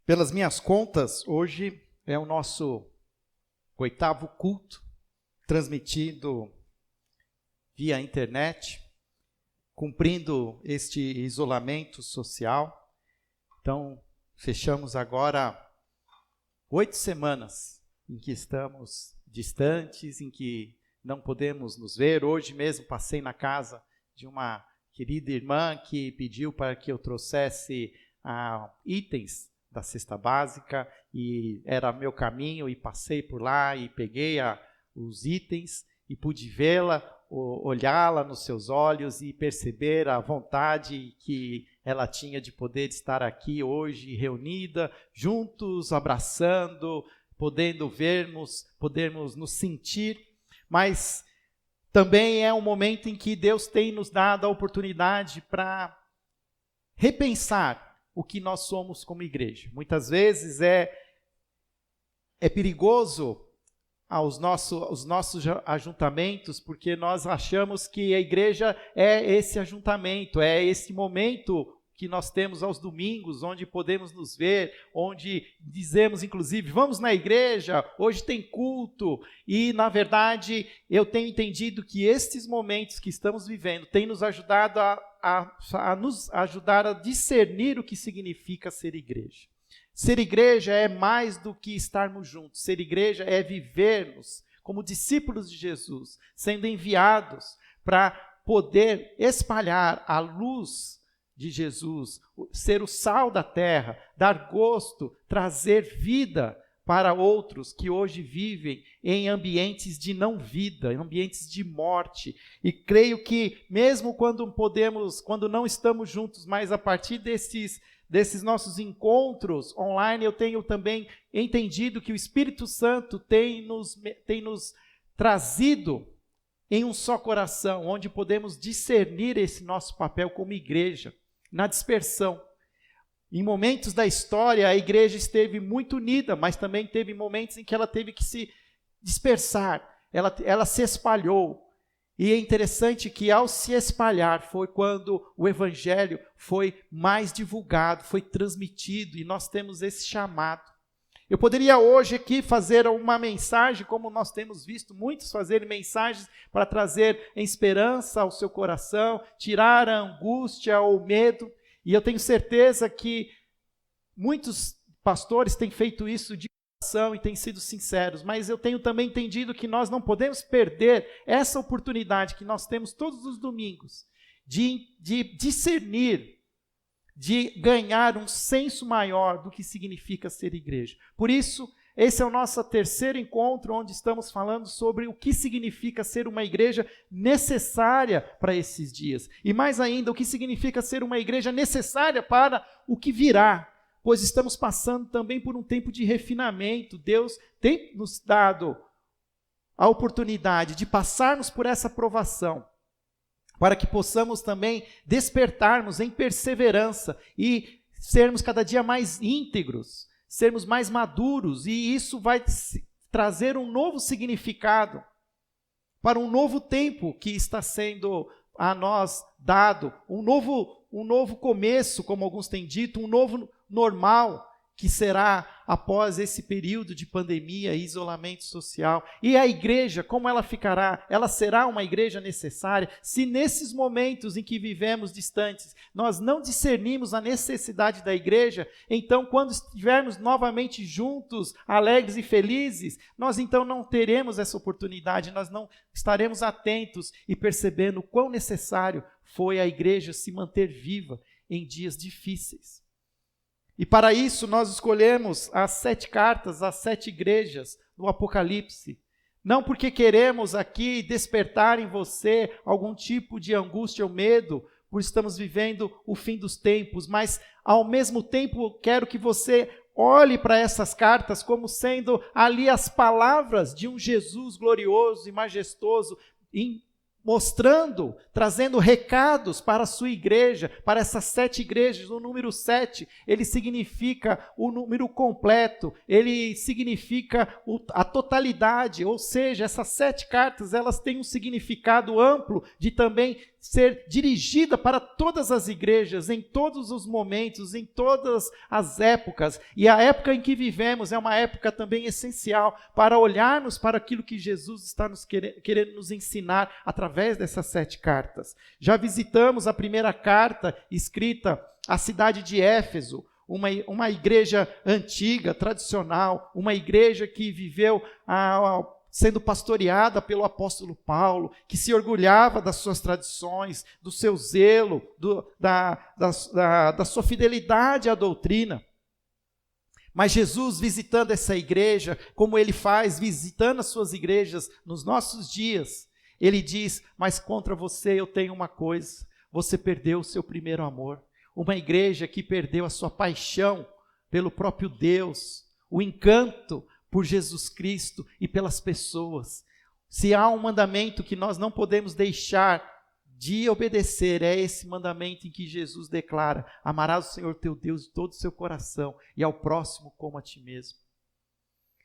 Pelas minhas contas, hoje é o nosso 8º culto, transmitido via internet, cumprindo este isolamento social. Então, fechamos agora 8 semanas em que estamos distantes, em que não podemos nos ver. Hoje mesmo passei na casa de uma querida irmã que pediu para que eu trouxesse itens da cesta básica, e era meu caminho, e passei por lá e peguei os itens e pude vê-la, olhá-la nos seus olhos e perceber a vontade que ela tinha de poder estar aqui hoje reunida, juntos, abraçando, podermos nos sentir, mas também é um momento em que Deus tem nos dado a oportunidade para repensar o que nós somos como igreja. Muitas vezes é perigoso os nossos ajuntamentos, porque nós achamos que a igreja é esse ajuntamento, é esse momento que nós temos aos domingos, onde podemos nos ver, onde dizemos, inclusive, vamos na igreja, hoje tem culto, e, na verdade, eu tenho entendido que estes momentos que estamos vivendo têm nos ajudado a nos ajudar a discernir o que significa ser igreja. Ser igreja é mais do que estarmos juntos, ser igreja é vivermos como discípulos de Jesus, sendo enviados para poder espalhar a luz de Jesus, ser o sal da terra, dar gosto, trazer vida para outros que hoje vivem em ambientes de não vida, em ambientes de morte. E creio que mesmo quando não estamos juntos, mas a partir desses nossos encontros online, eu tenho também entendido que o Espírito Santo tem nos trazido em um só coração, onde podemos discernir esse nosso papel como igreja, na dispersão. Em momentos da história, a igreja esteve muito unida, mas também teve momentos em que ela teve que se dispersar, ela se espalhou. E é interessante que ao se espalhar foi quando o evangelho foi mais divulgado, foi transmitido, e nós temos esse chamado. Eu poderia hoje aqui fazer uma mensagem, como nós temos visto muitos fazerem mensagens para trazer esperança ao seu coração, tirar a angústia ou o medo, e eu tenho certeza que muitos pastores têm feito isso de coração e têm sido sinceros, mas eu tenho também entendido que nós não podemos perder essa oportunidade que nós temos todos os domingos, de discernir, de ganhar um senso maior do que significa ser igreja. Por isso, esse é o nosso 3º encontro, onde estamos falando sobre o que significa ser uma igreja necessária para esses dias. E mais ainda, o que significa ser uma igreja necessária para o que virá, pois estamos passando também por um tempo de refinamento. Deus tem nos dado a oportunidade de passarmos por essa provação, para que possamos também despertarmos em perseverança e sermos cada dia mais íntegros, sermos mais maduros, e isso vai trazer um novo significado para um novo tempo que está sendo a nós dado, um novo começo, como alguns têm dito, um novo normal, que será após esse período de pandemia e isolamento social. E a igreja, como ela ficará? Ela será uma igreja necessária se nesses momentos em que vivemos distantes, nós não discernimos a necessidade da igreja. Então, quando estivermos novamente juntos, alegres e felizes, nós então não teremos essa oportunidade, nós não estaremos atentos e percebendo o quão necessário foi a igreja se manter viva em dias difíceis. E para isso nós escolhemos as 7 cartas, as 7 igrejas do Apocalipse. Não porque queremos aqui despertar em você algum tipo de angústia ou medo, por estamos vivendo o fim dos tempos, mas ao mesmo tempo quero que você olhe para essas cartas como sendo ali as palavras de um Jesus glorioso e majestoso, mostrando, trazendo recados para a sua igreja, para essas 7 igrejas. O número 7, ele significa o número completo, ele significa a totalidade, ou seja, essas 7 cartas, elas têm um significado amplo de também ser dirigida para todas as igrejas, em todos os momentos, em todas as épocas. E a época em que vivemos é uma época também essencial para olharmos para aquilo que Jesus está nos querendo nos ensinar através dessas 7 cartas. Já visitamos a primeira carta escrita à cidade de Éfeso, uma igreja antiga, tradicional, uma igreja que viveu sendo pastoreada pelo apóstolo Paulo, que se orgulhava das suas tradições, do seu zelo, da sua fidelidade à doutrina. Mas Jesus, visitando essa igreja, como ele faz, visitando as suas igrejas nos nossos dias, ele diz: mas contra você eu tenho uma coisa, você perdeu o seu primeiro amor. Uma igreja que perdeu a sua paixão pelo próprio Deus, o encanto por Jesus Cristo e pelas pessoas. Se há um mandamento que nós não podemos deixar de obedecer, é esse mandamento em que Jesus declara: amarás o Senhor teu Deus de todo o seu coração e ao próximo como a ti mesmo.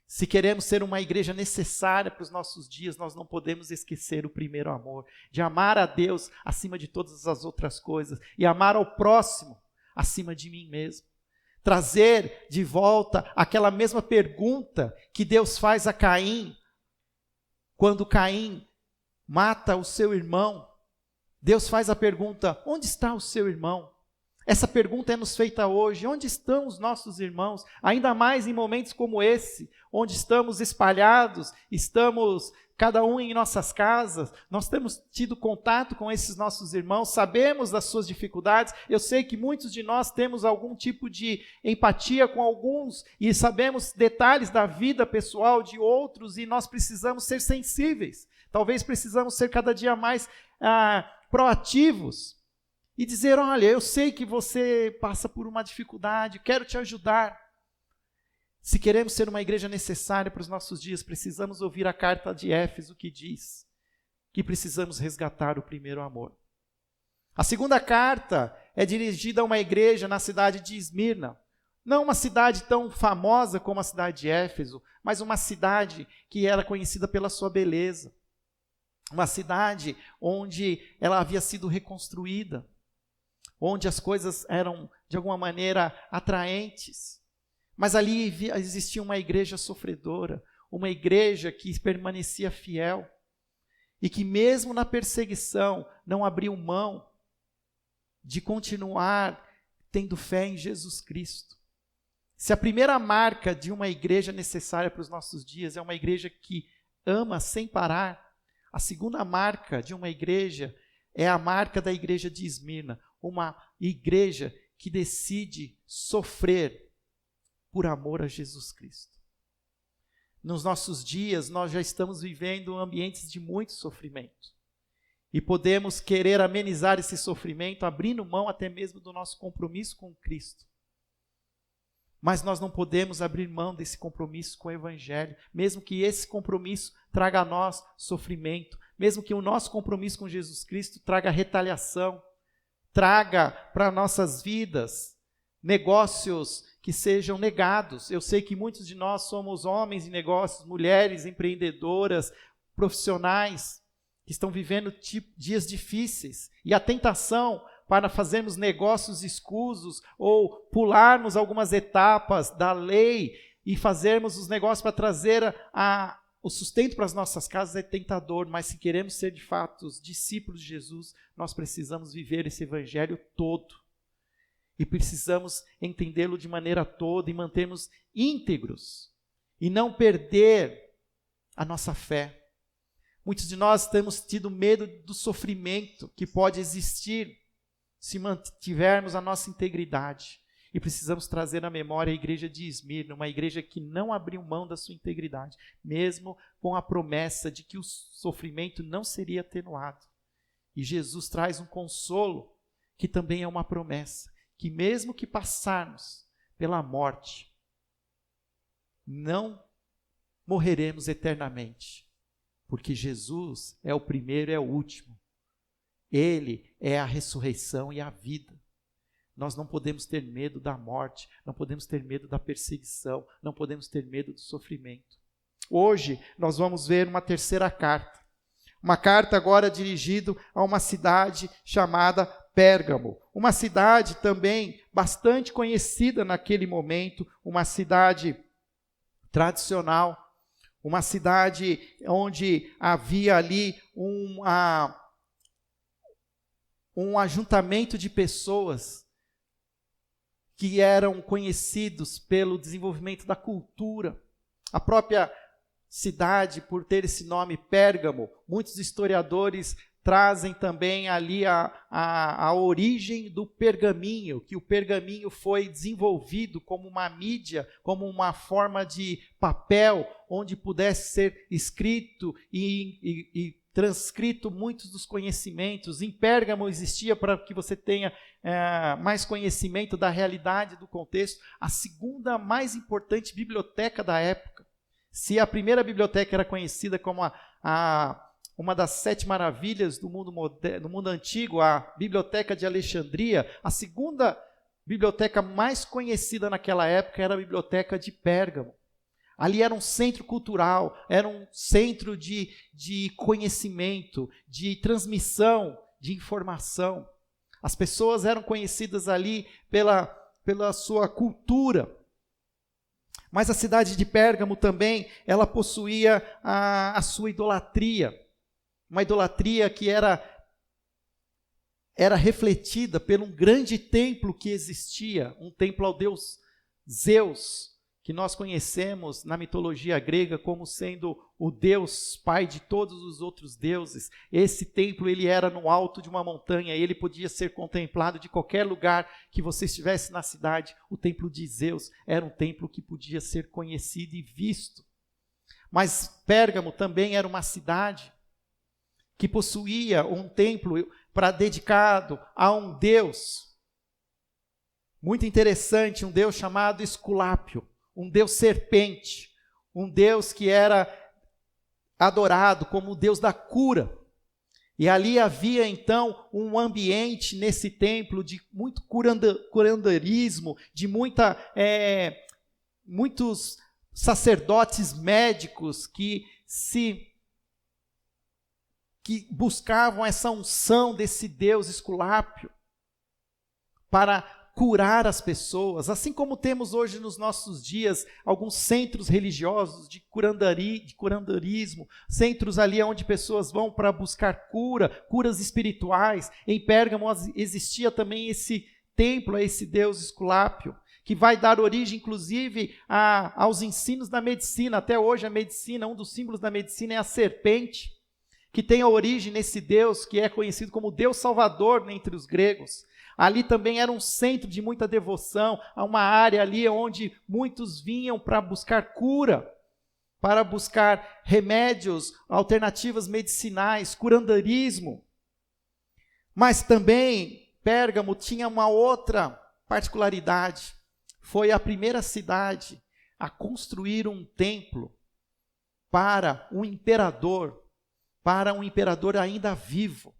Se queremos ser uma igreja necessária para os nossos dias, nós não podemos esquecer o primeiro amor, de amar a Deus acima de todas as outras coisas e amar ao próximo acima de mim mesmo. Trazer de volta aquela mesma pergunta que Deus faz a Caim, quando Caim mata o seu irmão. Deus faz a pergunta: onde está o seu irmão? Essa pergunta é nos feita hoje: onde estão os nossos irmãos? Ainda mais em momentos como esse, onde estamos espalhados, estamos cada um em nossas casas, nós temos tido contato com esses nossos irmãos, sabemos das suas dificuldades. Eu sei que muitos de nós temos algum tipo de empatia com alguns e sabemos detalhes da vida pessoal de outros, e nós precisamos ser sensíveis. Talvez precisamos ser cada dia mais proativos e dizer: olha, eu sei que você passa por uma dificuldade, quero te ajudar. Se queremos ser uma igreja necessária para os nossos dias, precisamos ouvir a carta de Éfeso, que diz que precisamos resgatar o primeiro amor. A segunda carta é dirigida a uma igreja na cidade de Esmirna. Não uma cidade tão famosa como a cidade de Éfeso, mas uma cidade que era conhecida pela sua beleza. Uma cidade onde ela havia sido reconstruída, onde as coisas eram, de alguma maneira, atraentes. Mas ali existia uma igreja sofredora, uma igreja que permanecia fiel e que mesmo na perseguição não abriu mão de continuar tendo fé em Jesus Cristo. Se a primeira marca de uma igreja necessária para os nossos dias é uma igreja que ama sem parar, a segunda marca de uma igreja é a marca da igreja de Esmirna, uma igreja que decide sofrer por amor a Jesus Cristo. Nos nossos dias, nós já estamos vivendo ambientes de muito sofrimento. E podemos querer amenizar esse sofrimento, abrindo mão até mesmo do nosso compromisso com Cristo. Mas nós não podemos abrir mão desse compromisso com o Evangelho, mesmo que esse compromisso traga a nós sofrimento, mesmo que o nosso compromisso com Jesus Cristo traga retaliação, traga para nossas vidas negócios que sejam negados. Eu sei que muitos de nós somos homens de negócios, mulheres empreendedoras, profissionais, que estão vivendo dias difíceis, e a tentação para fazermos negócios escusos ou pularmos algumas etapas da lei e fazermos os negócios para trazer o sustento para as nossas casas é tentador, mas se queremos ser de fato os discípulos de Jesus, nós precisamos viver esse evangelho todo. E precisamos entendê-lo de maneira toda e mantermos íntegros e não perder a nossa fé. Muitos de nós temos tido medo do sofrimento que pode existir se mantivermos a nossa integridade. E precisamos trazer à memória a igreja de Esmirna, uma igreja que não abriu mão da sua integridade, mesmo com a promessa de que o sofrimento não seria atenuado. E Jesus traz um consolo que também é uma promessa, que mesmo que passarmos pela morte, não morreremos eternamente, porque Jesus é o primeiro e é o último. Ele é a ressurreição e a vida. Nós não podemos ter medo da morte, não podemos ter medo da perseguição, não podemos ter medo do sofrimento. Hoje nós vamos ver uma terceira carta, Uma carta agora dirigida a uma cidade chamada Pérgamo. Uma cidade também bastante conhecida naquele momento, uma cidade tradicional, uma cidade onde havia ali um ajuntamento de pessoas que eram conhecidos pelo desenvolvimento da cultura. A própria cidade, por ter esse nome Pérgamo, muitos historiadores trazem também ali a origem do pergaminho, que o pergaminho foi desenvolvido como uma mídia, como uma forma de papel, onde pudesse ser escrito e transcrito muitos dos conhecimentos. Em Pérgamo existia, para que você tenha mais conhecimento da realidade do contexto, a segunda mais importante biblioteca da época. Se a primeira biblioteca era conhecida como uma das 7 maravilhas do mundo moderno, no mundo antigo, a Biblioteca de Alexandria, a segunda biblioteca mais conhecida naquela época era a Biblioteca de Pérgamo. Ali era um centro cultural, era um centro de conhecimento, de transmissão de informação. As pessoas eram conhecidas ali pela sua cultura. Mas a cidade de Pérgamo também, ela possuía a sua idolatria. Uma idolatria que era refletida por um grande templo que existia, um templo ao deus Zeus, que nós conhecemos na mitologia grega como sendo o Deus pai de todos os outros deuses. Esse templo, ele era no alto de uma montanha, ele podia ser contemplado de qualquer lugar que você estivesse na cidade. O templo de Zeus era um templo que podia ser conhecido e visto. Mas Pérgamo também era uma cidade que possuía um templo dedicado a um deus muito interessante, um deus chamado Esculápio, um deus serpente, um deus que era adorado como o deus da cura. E ali havia então um ambiente nesse templo de muito curanderismo, de muitos sacerdotes médicos que buscavam essa unção desse deus Esculápio para curar as pessoas, assim como temos hoje nos nossos dias alguns centros religiosos de curanderismo, centros ali onde pessoas vão para buscar curas espirituais. Em Pérgamo existia também esse templo a esse deus Esculápio, que vai dar origem, inclusive, aos ensinos da medicina. Até hoje a medicina, um dos símbolos da medicina é a serpente, que tem a origem nesse Deus que é conhecido como Deus Salvador entre os gregos. Ali também era um centro de muita devoção, uma área ali onde muitos vinham para buscar cura, para buscar remédios, alternativas medicinais, curanderismo. Mas também Pérgamo tinha uma outra particularidade. Foi a primeira cidade a construir um templo para um imperador ainda vivo.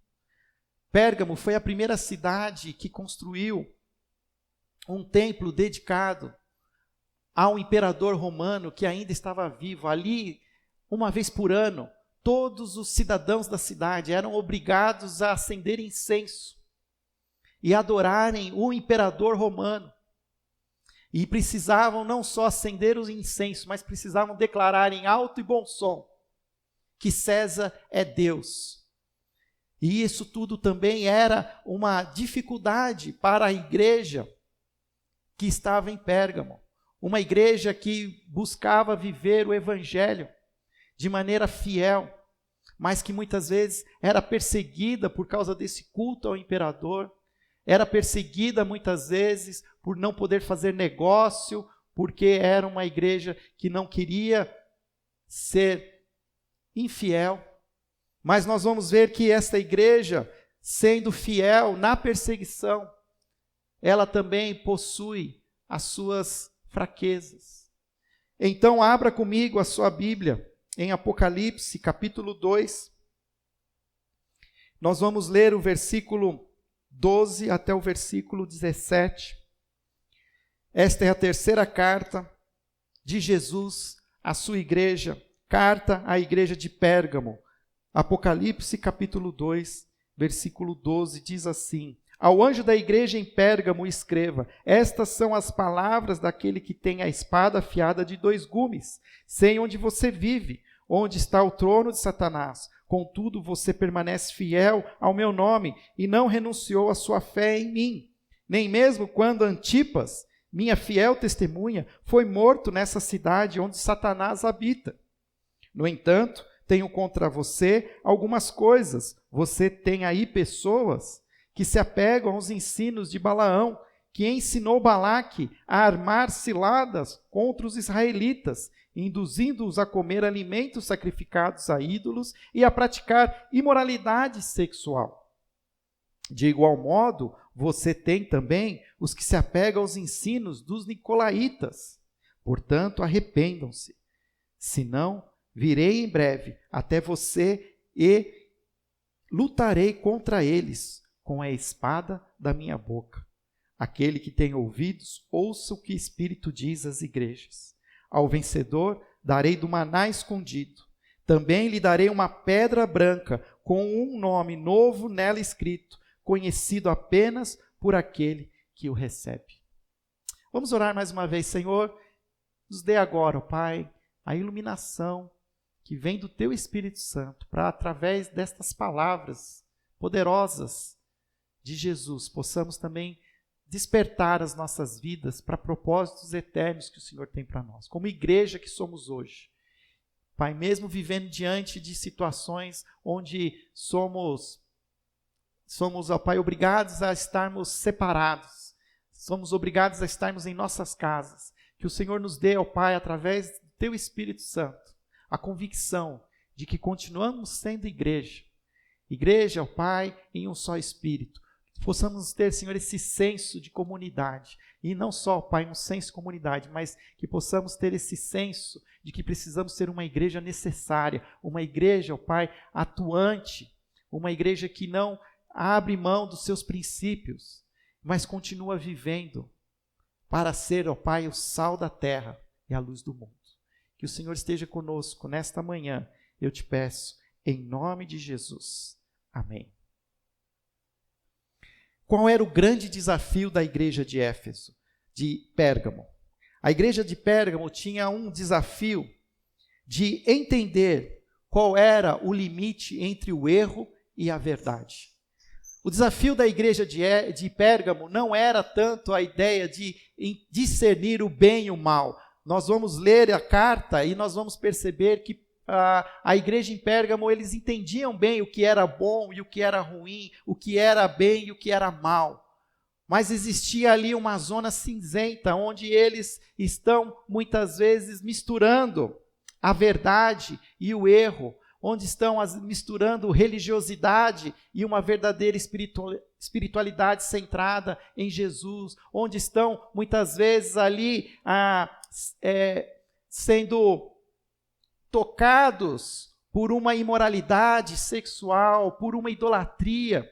Pérgamo foi a primeira cidade que construiu um templo dedicado ao imperador romano que ainda estava vivo. Ali, uma vez por ano, todos os cidadãos da cidade eram obrigados a acender incenso e adorarem o imperador romano. E precisavam não só acender os incensos, mas precisavam declarar em alto e bom som que César é Deus. E isso tudo também era uma dificuldade para a igreja que estava em Pérgamo. Uma igreja que buscava viver o evangelho de maneira fiel, mas que muitas vezes era perseguida por causa desse culto ao imperador, era perseguida muitas vezes por não poder fazer negócio, porque era uma igreja que não queria ser infiel. Mas nós vamos ver que esta igreja, sendo fiel na perseguição, ela também possui as suas fraquezas. Então abra comigo a sua Bíblia em Apocalipse, capítulo 2. Nós vamos ler o versículo 12 até o versículo 17. Esta é a terceira carta de Jesus à sua igreja, carta à igreja de Pérgamo. Apocalipse capítulo 2, versículo 12, diz assim: Ao anjo da igreja em Pérgamo escreva: Estas são as palavras daquele que tem a espada afiada de 2 gumes. Sei onde você vive, onde está o trono de Satanás. Contudo, você permanece fiel ao meu nome e não renunciou à sua fé em mim. Nem mesmo quando Antipas, minha fiel testemunha, foi morto nessa cidade onde Satanás habita. No entanto, tenho contra você algumas coisas. Você tem aí pessoas que se apegam aos ensinos de Balaão, que ensinou Balaque a armar ciladas contra os israelitas, induzindo-os a comer alimentos sacrificados a ídolos e a praticar imoralidade sexual. De igual modo, você tem também os que se apegam aos ensinos dos nicolaítas. Portanto, arrependam-se. Senão, virei em breve até você e lutarei contra eles com a espada da minha boca. Aquele que tem ouvidos, ouça o que o Espírito diz às igrejas. Ao vencedor darei do maná escondido. Também lhe darei uma pedra branca com um nome novo nela escrito, conhecido apenas por aquele que o recebe. Vamos orar mais uma vez. Senhor, nos dê agora, ó Pai, a iluminação que vem do Teu Espírito Santo, para através destas palavras poderosas de Jesus, possamos também despertar as nossas vidas para propósitos eternos que o Senhor tem para nós, como igreja que somos hoje. Pai, mesmo vivendo diante de situações onde somos, ó Pai, obrigados a estarmos separados, somos obrigados a estarmos em nossas casas, que o Senhor nos dê, ó Pai, através do Teu Espírito Santo, a convicção de que continuamos sendo igreja, ó Pai, em um só Espírito. Possamos ter, Senhor, esse senso de comunidade, e não só, Pai, um senso de comunidade, mas que possamos ter esse senso de que precisamos ser uma igreja necessária, uma igreja, ó Pai, atuante, uma igreja que não abre mão dos seus princípios, mas continua vivendo para ser, ó Pai, o sal da terra e a luz do mundo. Que o Senhor esteja conosco nesta manhã, eu te peço, em nome de Jesus. Amém. Qual era o grande desafio da igreja de Éfeso, de Pérgamo? A igreja de Pérgamo tinha um desafio de entender qual era o limite entre o erro e a verdade. O desafio da igreja de Pérgamo não era tanto a ideia de discernir o bem e o mal. Nós vamos ler a carta e nós vamos perceber que a igreja em Pérgamo, eles entendiam bem o que era bom e o que era ruim, o que era bem e o que era mal. Mas existia ali uma zona cinzenta, onde eles estão muitas vezes misturando a verdade e o erro, onde estão misturando religiosidade e uma verdadeira espiritualidade centrada em Jesus, onde estão muitas vezes ali sendo tocados por uma imoralidade sexual, por uma idolatria,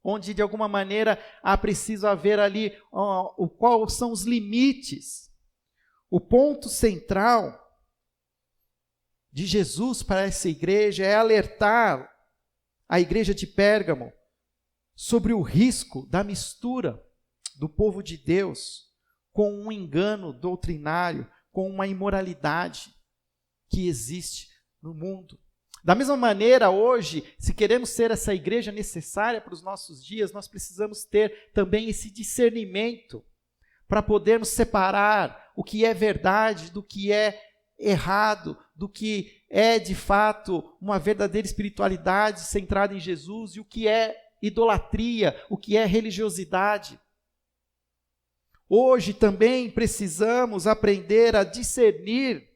onde de alguma maneira preciso haver ali quais são os limites. O ponto central de Jesus para essa igreja é alertar a igreja de Pérgamo sobre o risco da mistura do povo de Deus com um engano doutrinário, com uma imoralidade que existe no mundo. Da mesma maneira, hoje, se queremos ser essa igreja necessária para os nossos dias, nós precisamos ter também esse discernimento para podermos separar o que é verdade do que é errado, do que é de fato uma verdadeira espiritualidade centrada em Jesus e o que é idolatria, o que é religiosidade. Hoje também precisamos aprender a discernir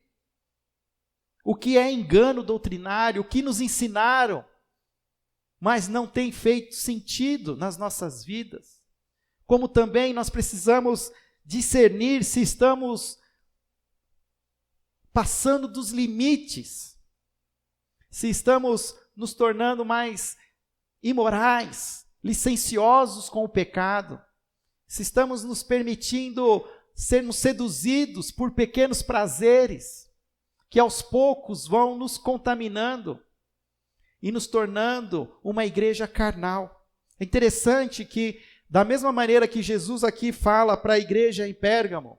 o que é engano doutrinário, o que nos ensinaram, mas não tem feito sentido nas nossas vidas. Como também nós precisamos discernir se estamos passando dos limites, se estamos nos tornando mais imorais, licenciosos com o pecado, se estamos nos permitindo sermos seduzidos por pequenos prazeres, que aos poucos vão nos contaminando. e nos tornando uma igreja carnal. É interessante que, da mesma maneira que Jesus aqui fala para a igreja em Pérgamo,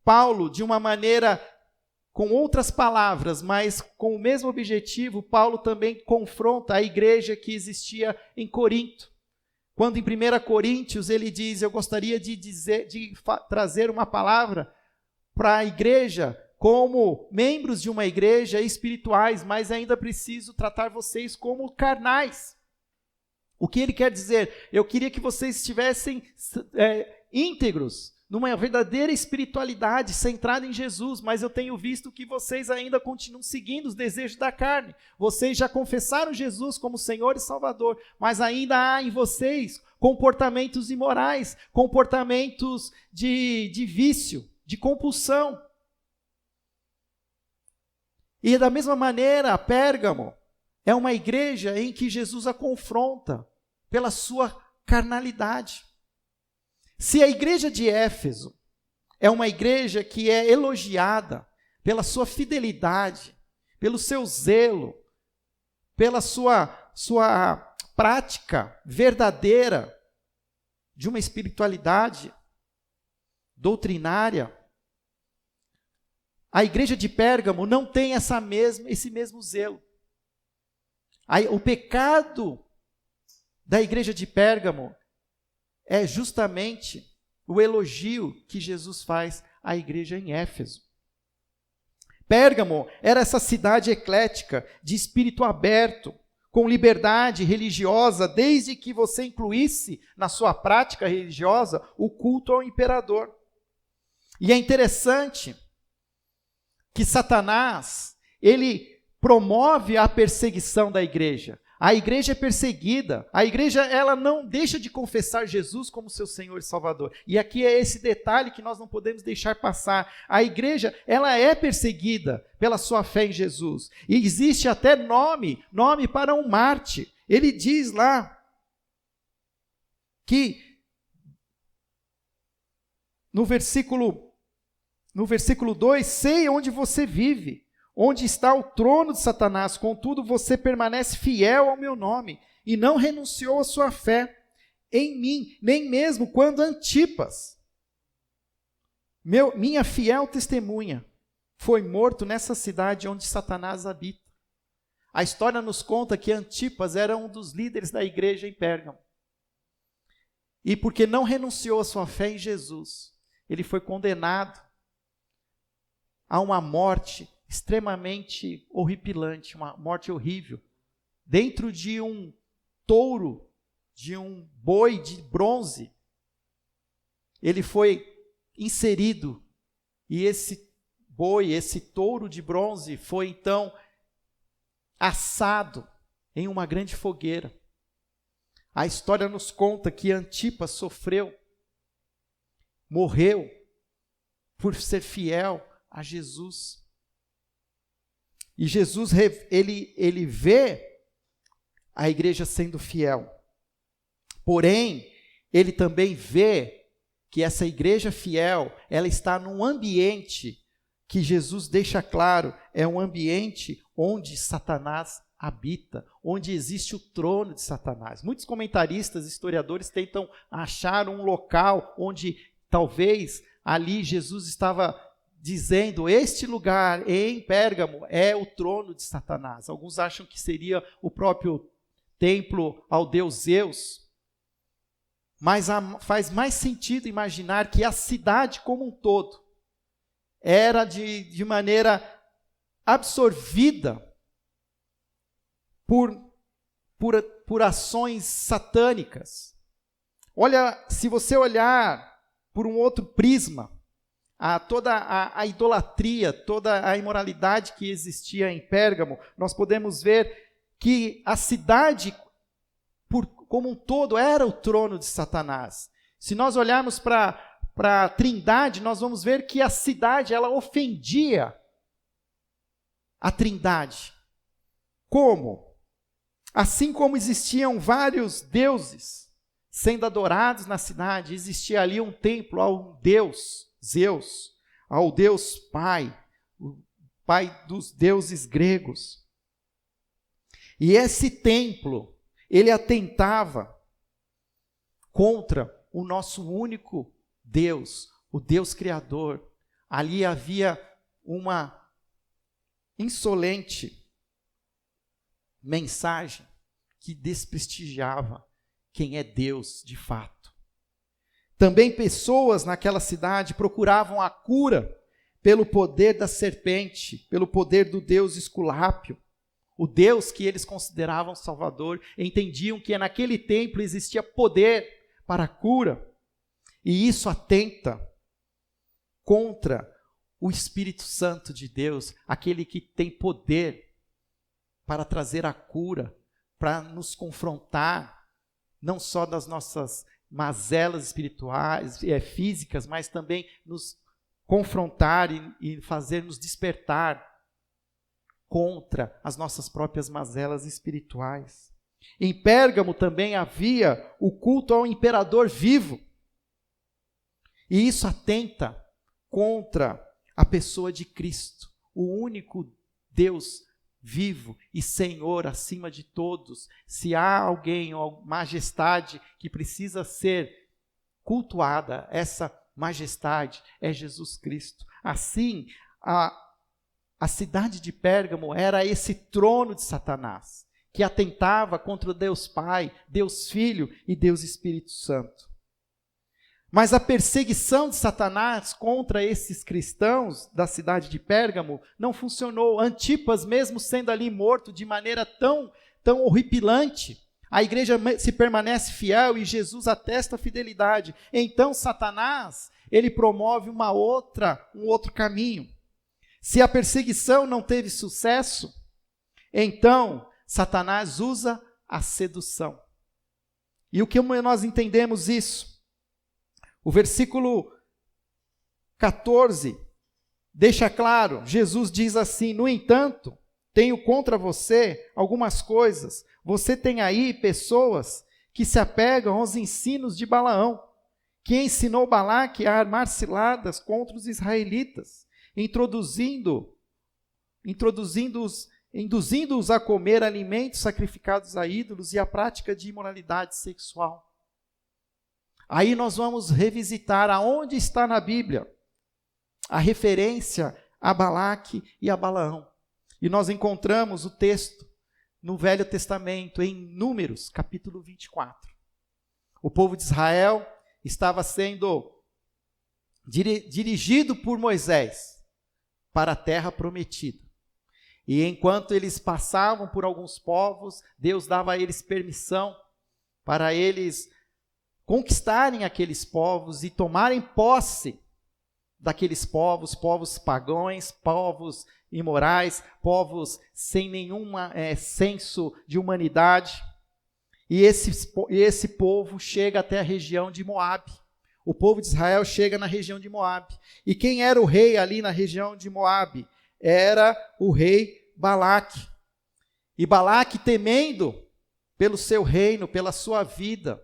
Paulo, de uma maneira com outras palavras, mas com o mesmo objetivo, Paulo também confronta a igreja que existia em Corinto. Quando em 1 Coríntios ele diz, eu gostaria de trazer uma palavra para a igreja, como membros de uma igreja espirituais, mas ainda preciso tratar vocês como carnais. O que ele quer dizer? Eu queria que vocês estivessem íntegros, numa verdadeira espiritualidade centrada em Jesus, mas eu tenho visto que vocês ainda continuam seguindo os desejos da carne. Vocês já confessaram Jesus como Senhor e Salvador, mas ainda há em vocês comportamentos imorais, comportamentos de vício, de compulsão. E da mesma maneira, Pérgamo é uma igreja em que Jesus a confronta pela sua carnalidade. Se a igreja de Éfeso é uma igreja que é elogiada pela sua fidelidade, pelo seu zelo, pela sua prática verdadeira de uma espiritualidade doutrinária, a igreja de Pérgamo não tem esse mesmo zelo. O pecado da igreja de Pérgamo é justamente o elogio que Jesus faz à igreja em Éfeso. Pérgamo era essa cidade eclética, de espírito aberto, com liberdade religiosa, desde que você incluísse na sua prática religiosa o culto ao imperador. E é interessante que Satanás, ele promove a perseguição da igreja. A igreja é perseguida, a igreja ela não deixa de confessar Jesus como seu Senhor e Salvador. E aqui é esse detalhe que nós não podemos deixar passar. A igreja ela é perseguida pela sua fé em Jesus. E existe até nome para um mártir. Ele diz lá que no versículo 2, sei onde você vive, onde está o trono de Satanás, contudo você permanece fiel ao meu nome, e não renunciou à sua fé em mim, nem mesmo quando Antipas, minha fiel testemunha, foi morto nessa cidade onde Satanás habita. A história nos conta que Antipas era um dos líderes da igreja em Pérgamo. E porque não renunciou à sua fé em Jesus, ele foi condenado a uma morte extremamente horripilante, uma morte horrível, dentro de um touro, de um boi de bronze. Ele foi inserido, e esse boi, esse touro de bronze, foi então assado em uma grande fogueira. A história nos conta que Antipas morreu por ser fiel a Jesus. E Jesus, ele vê a igreja sendo fiel. Porém, ele também vê que essa igreja fiel, ela está num ambiente que Jesus deixa claro, é um ambiente onde Satanás habita, onde existe o trono de Satanás. Muitos comentaristas, historiadores tentam achar um local onde talvez ali Jesus estava dizendo, este lugar em Pérgamo é o trono de Satanás. Alguns acham que seria o próprio templo ao deus Zeus, mas faz mais sentido imaginar que a cidade como um todo era de maneira absorvida por ações satânicas. Olha, se você olhar por um outro prisma, toda a idolatria, toda a imoralidade que existia em Pérgamo, nós podemos ver que a cidade como um todo era o trono de Satanás. Se nós olharmos para a Trindade, nós vamos ver que a cidade ela ofendia a Trindade. Como? Assim como existiam vários deuses sendo adorados na cidade, existia ali um templo ao deus Zeus, ao Deus Pai, o Pai dos deuses gregos. E esse templo, ele atentava contra o nosso único Deus, o Deus Criador. Ali havia uma insolente mensagem que desprestigiava quem é Deus de fato. Também pessoas naquela cidade procuravam a cura pelo poder da serpente, pelo poder do deus Esculápio, o Deus que eles consideravam Salvador. Entendiam que naquele templo existia poder para a cura, e isso atenta contra o Espírito Santo de Deus, aquele que tem poder para trazer a cura, para nos confrontar, não só das nossas mazelas espirituais, físicas, mas também nos confrontar e fazer nos despertar contra as nossas próprias mazelas espirituais. Em Pérgamo também havia o culto ao imperador vivo. E isso atenta contra a pessoa de Cristo, o único Deus vivo e Senhor acima de todos. Se há alguém ou majestade que precisa ser cultuada, essa majestade é Jesus Cristo. Assim, a cidade de Pérgamo era esse trono de Satanás, que atentava contra Deus Pai, Deus Filho e Deus Espírito Santo. Mas a perseguição de Satanás contra esses cristãos da cidade de Pérgamo não funcionou. Antipas, mesmo sendo ali morto de maneira tão horripilante, a igreja se permanece fiel e Jesus atesta a fidelidade. Então Satanás, ele promove um outro caminho. Se a perseguição não teve sucesso, então Satanás usa a sedução. E o que nós entendemos isso? O versículo 14 deixa claro, Jesus diz assim: no entanto, tenho contra você algumas coisas. Você tem aí pessoas que se apegam aos ensinos de Balaão, que ensinou Balaque a armar ciladas contra os israelitas, induzindo-os a comer alimentos sacrificados a ídolos e a prática de imoralidade sexual. Aí nós vamos revisitar aonde está na Bíblia a referência a Balaque e a Balaão. E nós encontramos o texto no Velho Testamento, em Números, capítulo 24. O povo de Israel estava sendo dirigido por Moisés para a terra prometida. E enquanto eles passavam por alguns povos, Deus dava a eles permissão para eles conquistarem aqueles povos e tomarem posse daqueles povos, povos pagãos, povos imorais, povos sem nenhum senso de humanidade. E esse povo chega até a região de Moabe. O povo de Israel chega na região de Moabe. E quem era o rei ali na região de Moabe? Era o rei Balaque. E Balaque, temendo pelo seu reino, pela sua vida,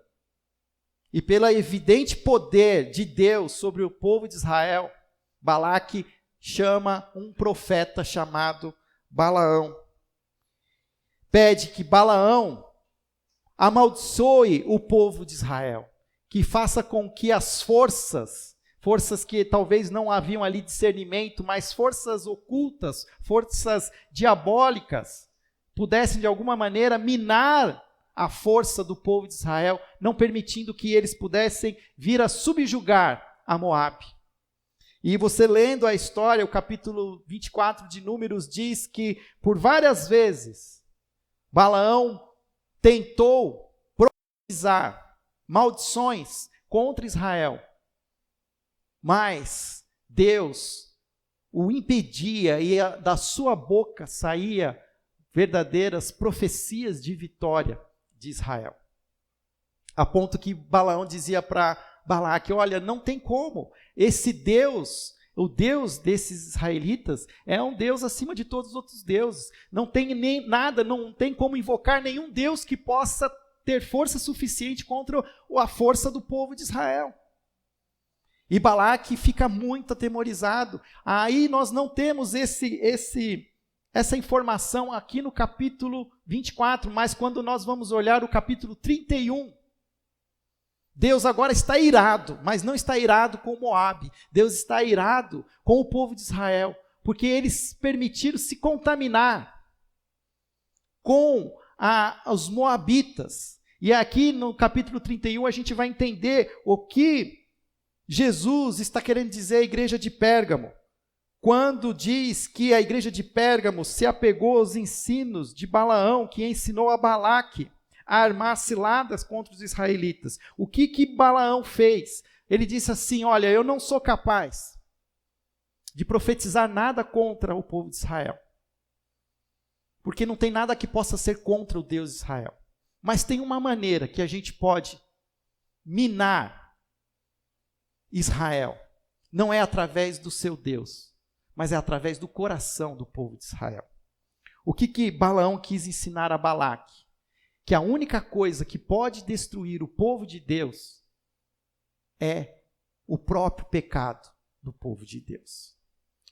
e pelo evidente poder de Deus sobre o povo de Israel, Balaque chama um profeta chamado Balaão. Pede que Balaão amaldiçoe o povo de Israel, que faça com que as forças que talvez não haviam ali discernimento, mas forças ocultas, forças diabólicas, pudessem de alguma maneira minar a força do povo de Israel, não permitindo que eles pudessem vir a subjugar a Moabe. E você lendo a história, o capítulo 24 de Números diz que por várias vezes Balaão tentou profetizar maldições contra Israel, mas Deus o impedia e da sua boca saía verdadeiras profecias de vitória de Israel. A ponto que Balaão dizia para Balaque: olha, não tem como, esse Deus, o Deus desses israelitas, é um Deus acima de todos os outros deuses, não tem nem nada, não tem como invocar nenhum Deus que possa ter força suficiente contra a força do povo de Israel. E Balaque fica muito atemorizado. Aí nós não temos essa informação aqui no capítulo 24, mas quando nós vamos olhar o capítulo 31, Deus agora está irado, mas não está irado com Moabe. Deus está irado com o povo de Israel, porque eles permitiram se contaminar com os moabitas. E aqui no capítulo 31 a gente vai entender o que Jesus está querendo dizer à igreja de Pérgamo, quando diz que a igreja de Pérgamo se apegou aos ensinos de Balaão, que ensinou a Balaque a armar ciladas contra os israelitas. O que Balaão fez? Ele disse assim: olha, eu não sou capaz de profetizar nada contra o povo de Israel, porque não tem nada que possa ser contra o Deus de Israel. Mas tem uma maneira que a gente pode minar Israel. Não é através do seu Deus, mas é através do coração do povo de Israel. O que Balaão quis ensinar a Balaque? Que a única coisa que pode destruir o povo de Deus é o próprio pecado do povo de Deus.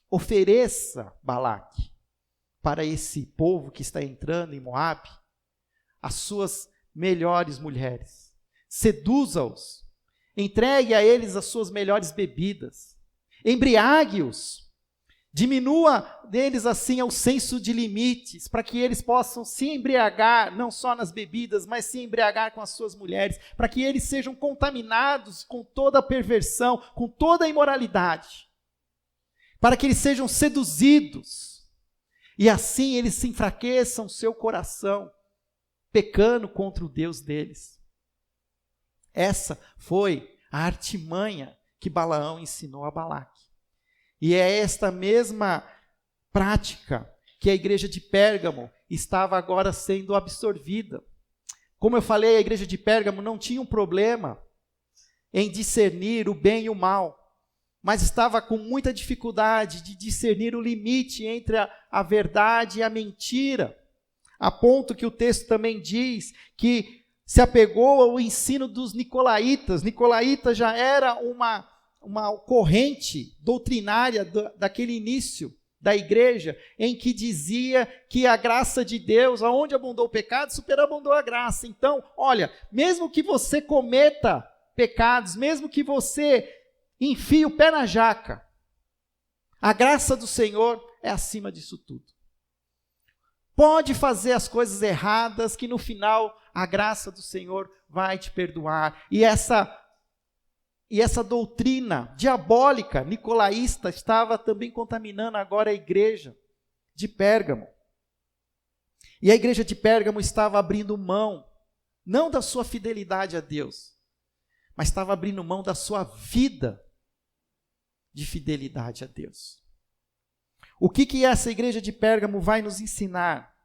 Ofereça, Balaque, para esse povo que está entrando em Moabe, as suas melhores mulheres. Seduza-os. Entregue a eles as suas melhores bebidas. Embriague-os. Diminua deles assim o senso de limites, para que eles possam se embriagar, não só nas bebidas, mas se embriagar com as suas mulheres, para que eles sejam contaminados com toda a perversão, com toda a imoralidade, para que eles sejam seduzidos, e assim eles se enfraqueçam o seu coração, pecando contra o Deus deles. Essa foi a artimanha que Balaão ensinou a Balaque. E é esta mesma prática que a igreja de Pérgamo estava agora sendo absorvida. Como eu falei, a igreja de Pérgamo não tinha um problema em discernir o bem e o mal, mas estava com muita dificuldade de discernir o limite entre a verdade e a mentira, a ponto que o texto também diz que se apegou ao ensino dos nicolaítas. Nicolaíta já era uma corrente doutrinária daquele início da igreja, em que dizia que a graça de Deus, aonde abundou o pecado, superabundou a graça. Então, olha, mesmo que você cometa pecados, mesmo que você enfie o pé na jaca, a graça do Senhor é acima disso tudo. Pode fazer as coisas erradas, que no final a graça do Senhor vai te perdoar. E essa doutrina diabólica, nicolaísta, estava também contaminando agora a igreja de Pérgamo. E a igreja de Pérgamo estava abrindo mão, não da sua fidelidade a Deus, mas estava abrindo mão da sua vida de fidelidade a Deus. O que essa igreja de Pérgamo vai nos ensinar?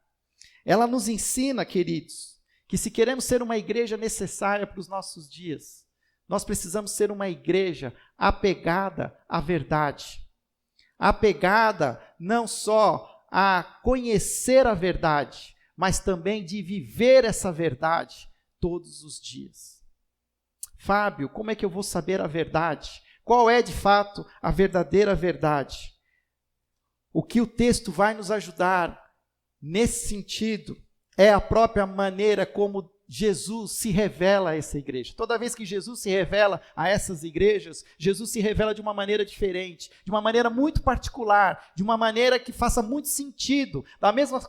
Ela nos ensina, queridos, que se queremos ser uma igreja necessária para os nossos dias, nós precisamos ser uma igreja apegada à verdade, apegada não só a conhecer a verdade, mas também de viver essa verdade todos os dias. Fábio, como é que eu vou saber a verdade? Qual é de fato a verdadeira verdade? O que o texto vai nos ajudar nesse sentido é a própria maneira como Jesus se revela a essa igreja. Toda vez que Jesus se revela a essas igrejas, Jesus se revela de uma maneira diferente, de uma maneira muito particular, de uma maneira que faça muito sentido. Da mesma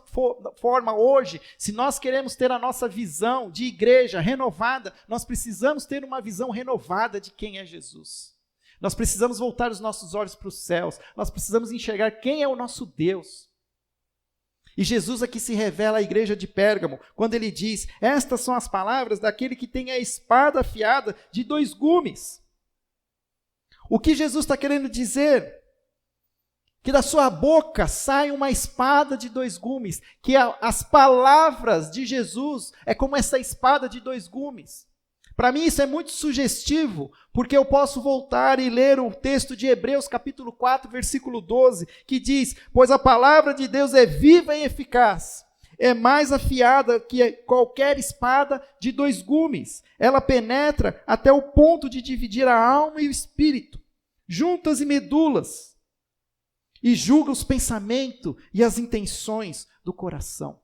forma, hoje, se nós queremos ter a nossa visão de igreja renovada, nós precisamos ter uma visão renovada de quem é Jesus. Nós precisamos voltar os nossos olhos para os céus, nós precisamos enxergar quem é o nosso Deus. E Jesus aqui se revela à igreja de Pérgamo, quando ele diz: estas são as palavras daquele que tem a espada afiada de 2 gumes. O que Jesus está querendo dizer? Que da sua boca sai uma espada de 2 gumes, que as palavras de Jesus é como essa espada de 2 gumes. Para mim isso é muito sugestivo, porque eu posso voltar e ler o texto de Hebreus capítulo 4, versículo 12, que diz: pois a palavra de Deus é viva e eficaz, é mais afiada que qualquer espada de 2 gumes, ela penetra até o ponto de dividir a alma e o espírito, juntas e medulas, e julga os pensamentos e as intenções do coração.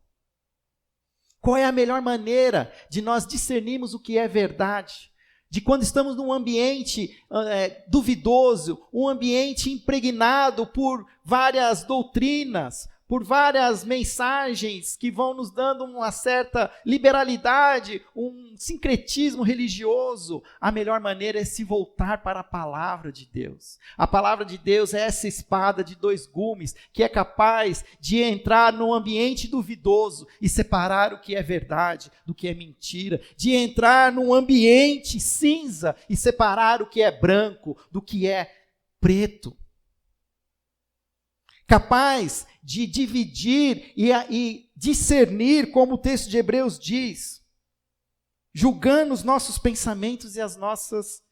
Qual é a melhor maneira de nós discernirmos o que é verdade? De quando estamos num ambiente duvidoso, um ambiente impregnado por várias doutrinas, por várias mensagens que vão nos dando uma certa liberalidade, um sincretismo religioso. A melhor maneira é se voltar para a palavra de Deus. A palavra de Deus é essa espada de dois gumes, que é capaz de entrar num ambiente duvidoso e separar o que é verdade do que é mentira, de entrar num ambiente cinza e separar o que é branco do que é preto. Capaz de dividir e discernir, como o texto de Hebreus diz, julgando os nossos pensamentos e as nossas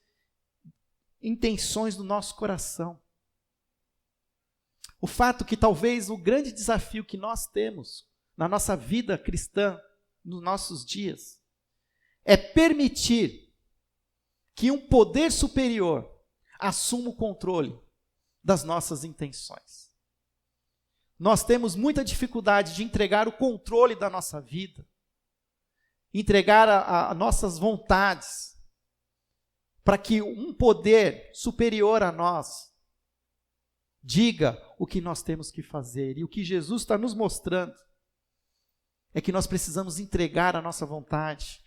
intenções do nosso coração. O fato que talvez o grande desafio que nós temos na nossa vida cristã, nos nossos dias, é permitir que um poder superior assuma o controle das nossas intenções. Nós temos muita dificuldade de entregar o controle da nossa vida, entregar as nossas vontades, para que um poder superior a nós diga o que nós temos que fazer. E o que Jesus está nos mostrando é que nós precisamos entregar a nossa vontade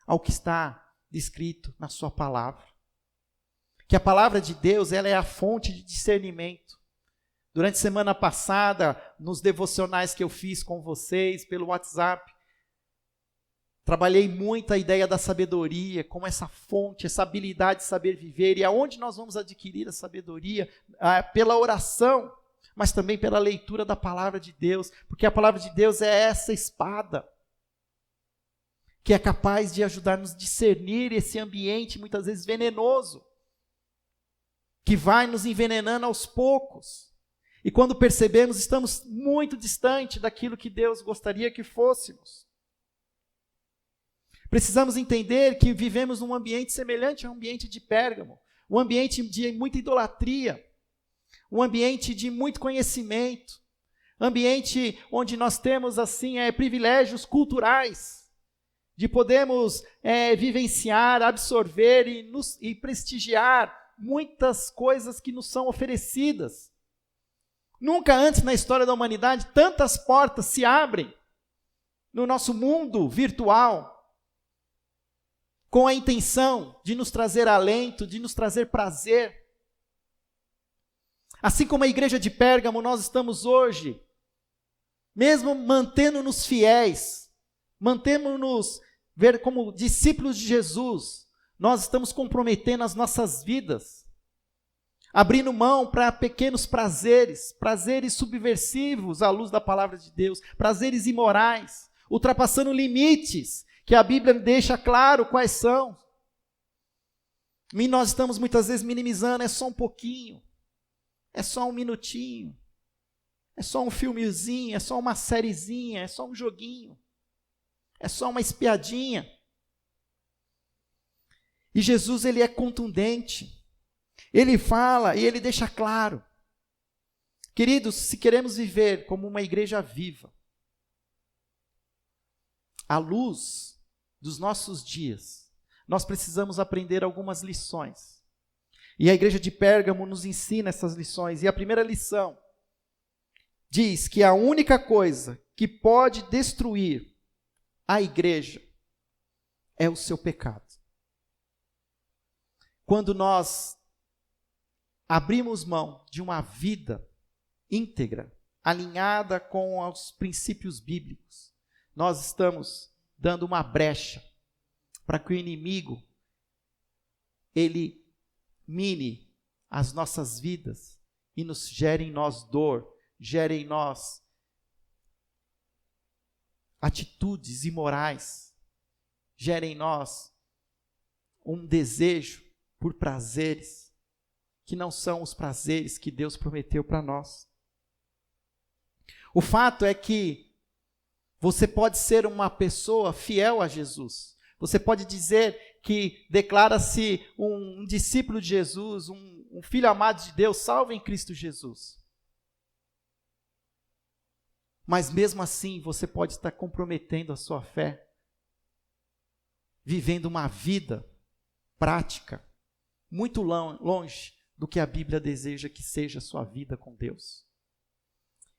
ao que está descrito na sua palavra. Que a palavra de Deus, ela é a fonte de discernimento. Durante a semana passada, nos devocionais que eu fiz com vocês, pelo WhatsApp, trabalhei muito a ideia da sabedoria, como essa fonte, essa habilidade de saber viver, e aonde nós vamos adquirir a sabedoria? Pela oração, mas também pela leitura da palavra de Deus, porque a palavra de Deus é essa espada, que é capaz de ajudar-nos a discernir esse ambiente, muitas vezes venenoso, que vai nos envenenando aos poucos. E quando percebemos, estamos muito distante daquilo que Deus gostaria que fôssemos. Precisamos entender que vivemos num ambiente semelhante ao ambiente de Pérgamo, um ambiente de muita idolatria, um ambiente de muito conhecimento, ambiente onde nós temos assim privilégios culturais, de podermos vivenciar, absorver e prestigiar muitas coisas que nos são oferecidas. Nunca antes na história da humanidade tantas portas se abrem no nosso mundo virtual, com a intenção de nos trazer alento, de nos trazer prazer. Assim como a igreja de Pérgamo, nós estamos hoje, mesmo mantendo-nos fiéis, mantendo-nos como discípulos de Jesus, nós estamos comprometendo as nossas vidas, abrindo mão para pequenos prazeres subversivos à luz da palavra de Deus, prazeres imorais, ultrapassando limites que a Bíblia deixa claro quais são. E nós estamos muitas vezes minimizando, é só um pouquinho, é só um minutinho, é só um filmezinho, é só uma sériezinha, é só um joguinho, é só uma espiadinha. E Jesus, ele é contundente. Ele fala e ele deixa claro. Queridos, se queremos viver como uma igreja viva, à luz dos nossos dias, nós precisamos aprender algumas lições. E a igreja de Pérgamo nos ensina essas lições. E a primeira lição diz que a única coisa que pode destruir a igreja é o seu pecado. Quando nós abrimos mão de uma vida íntegra, alinhada com os princípios bíblicos, nós estamos dando uma brecha para que o inimigo, ele mine as nossas vidas e nos gere em nós dor, gere em nós atitudes imorais, gere em nós um desejo por prazeres que não são os prazeres que Deus prometeu para nós. O fato é que você pode ser uma pessoa fiel a Jesus. Você pode dizer que declara-se um discípulo de Jesus, um filho amado de Deus, salvo em Cristo Jesus. Mas mesmo assim, você pode estar comprometendo a sua fé, vivendo uma vida prática, muito longe do que a Bíblia deseja que seja a sua vida com Deus.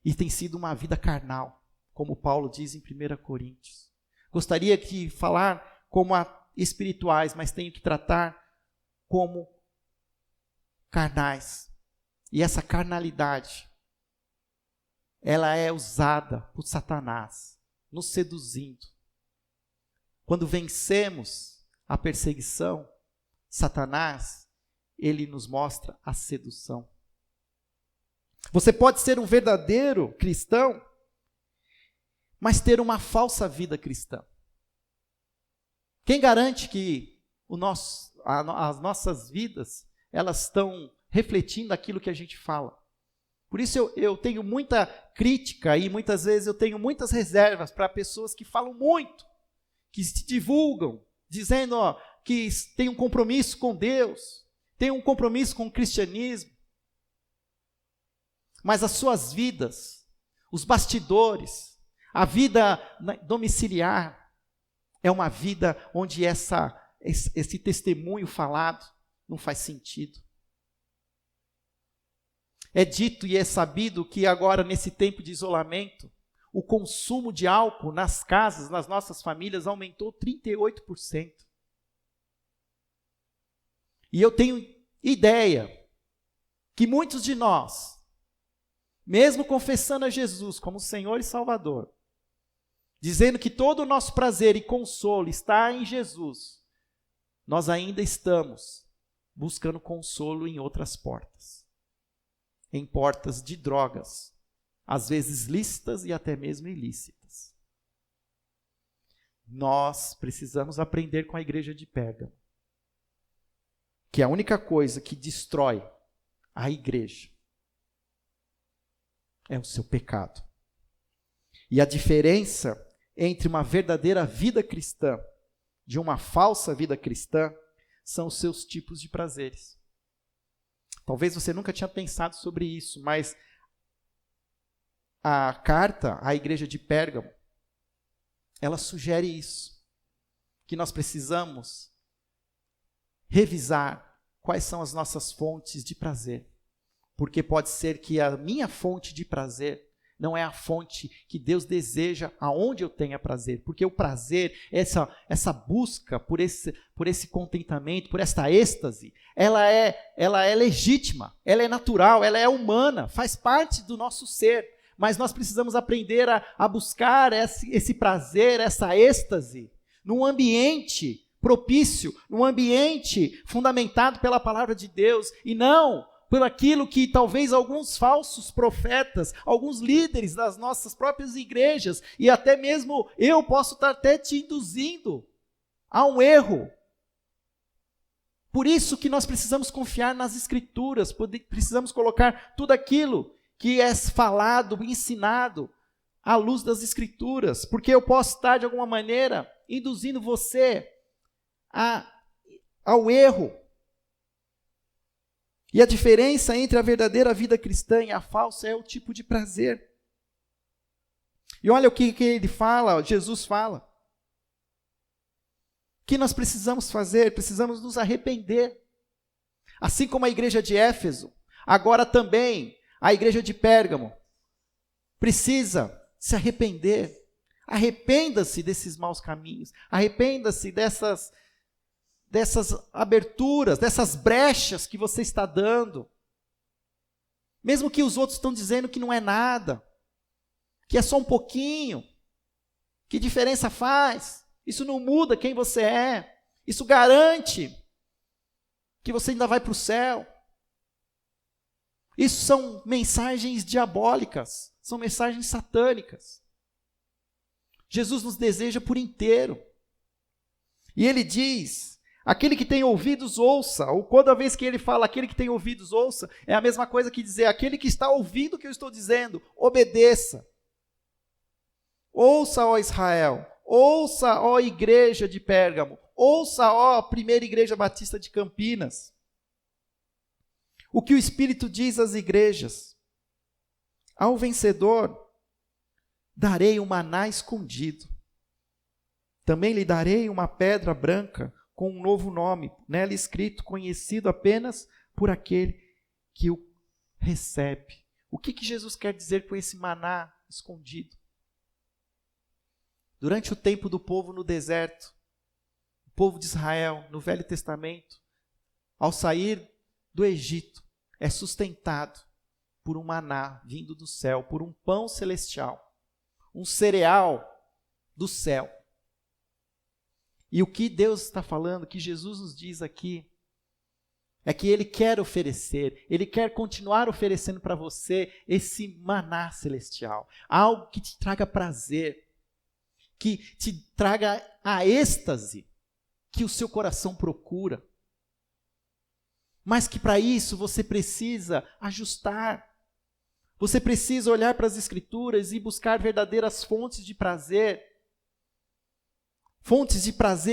E tem sido uma vida carnal, como Paulo diz em 1 Coríntios. Gostaria de falar como espirituais, mas tenho que tratar como carnais. E essa carnalidade, ela é usada por Satanás, nos seduzindo. Quando vencemos a perseguição, Satanás, ele nos mostra a sedução. Você pode ser um verdadeiro cristão, mas ter uma falsa vida cristã. Quem garante que as nossas vidas, elas estão refletindo aquilo que a gente fala? Por isso eu tenho muita crítica e muitas vezes eu tenho muitas reservas para pessoas que falam muito, que se divulgam, dizendo que tem um compromisso com Deus, tem um compromisso com o cristianismo. Mas as suas vidas, os bastidores, a vida domiciliar, é uma vida onde esse testemunho falado não faz sentido. É dito e é sabido que agora, nesse tempo de isolamento, o consumo de álcool nas casas, nas nossas famílias, aumentou 38%. E eu tenho ideia que muitos de nós, mesmo confessando a Jesus como Senhor e Salvador, dizendo que todo o nosso prazer e consolo está em Jesus, nós ainda estamos buscando consolo em outras portas. Em portas de drogas, às vezes lícitas e até mesmo ilícitas. Nós precisamos aprender com a igreja de Pérgamo que a única coisa que destrói a igreja é o seu pecado. E a diferença entre uma verdadeira vida cristã de uma falsa vida cristã são os seus tipos de prazeres. Talvez você nunca tinha pensado sobre isso, mas a carta à igreja de Pérgamo, ela sugere isso, que nós precisamos revisar quais são as nossas fontes de prazer, porque pode ser que a minha fonte de prazer não é a fonte que Deus deseja aonde eu tenha prazer, porque o prazer, essa busca por esse contentamento, por essa êxtase, ela é legítima, ela é natural, ela é humana, faz parte do nosso ser, mas nós precisamos aprender a buscar esse prazer, essa êxtase, num ambiente propício, num ambiente fundamentado pela palavra de Deus, e não por aquilo que talvez alguns falsos profetas, alguns líderes das nossas próprias igrejas, e até mesmo eu posso estar até te induzindo a um erro. Por isso que nós precisamos confiar nas Escrituras, precisamos colocar tudo aquilo que é falado, ensinado, à luz das Escrituras, porque eu posso estar de alguma maneira induzindo você ao erro. E a diferença entre a verdadeira vida cristã e a falsa é o tipo de prazer. E olha o que ele fala, Jesus fala. O que nós precisamos fazer? Precisamos nos arrepender. Assim como a igreja de Éfeso, agora também a igreja de Pérgamo precisa se arrepender. Arrependa-se desses maus caminhos. Arrependa-se dessas aberturas, dessas brechas que você está dando. Mesmo que os outros estão dizendo que não é nada, que é só um pouquinho, que diferença faz? Isso não muda quem você é. Isso garante que você ainda vai para o céu. Isso são mensagens diabólicas, são mensagens satânicas. Jesus nos deseja por inteiro. E ele diz: aquele que tem ouvidos, ouça. Ou toda vez que ele fala aquele que tem ouvidos, ouça, é a mesma coisa que dizer aquele que está ouvindo o que eu estou dizendo, obedeça. Ouça, ó Israel, ouça, ó igreja de Pérgamo, ouça, ó primeira igreja batista de Campinas. O que o Espírito diz às igrejas. Ao vencedor, darei um maná escondido. Também lhe darei uma pedra branca com um novo nome, nela escrito, conhecido apenas por aquele que o recebe. O que Jesus quer dizer com esse maná escondido? Durante o tempo do povo no deserto, o povo de Israel, no Velho Testamento, ao sair do Egito, é sustentado por um maná vindo do céu, por um pão celestial, um cereal do céu. E o que Deus está falando, que Jesus nos diz aqui, é que Ele quer oferecer, Ele quer continuar oferecendo para você esse maná celestial, algo que te traga prazer, que te traga a êxtase que o seu coração procura. Mas que para isso você precisa ajustar. Você precisa olhar para as Escrituras e buscar verdadeiras fontes de prazer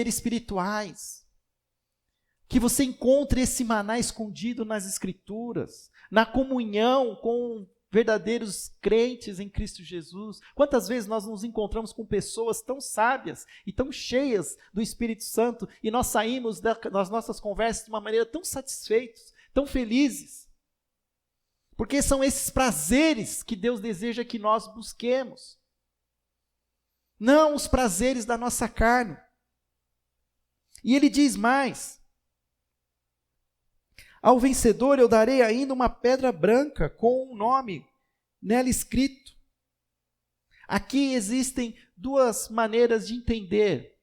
espirituais. Que você encontre esse maná escondido nas Escrituras, na comunhão com verdadeiros crentes em Cristo Jesus. Quantas vezes nós nos encontramos com pessoas tão sábias e tão cheias do Espírito Santo e nós saímos das nossas conversas de uma maneira tão satisfeitos, tão felizes. Porque são esses prazeres que Deus deseja que nós busquemos. Não os prazeres da nossa carne. E Ele diz mais: ao vencedor eu darei ainda uma pedra branca com um nome nela escrito. Aqui existem duas maneiras de entender,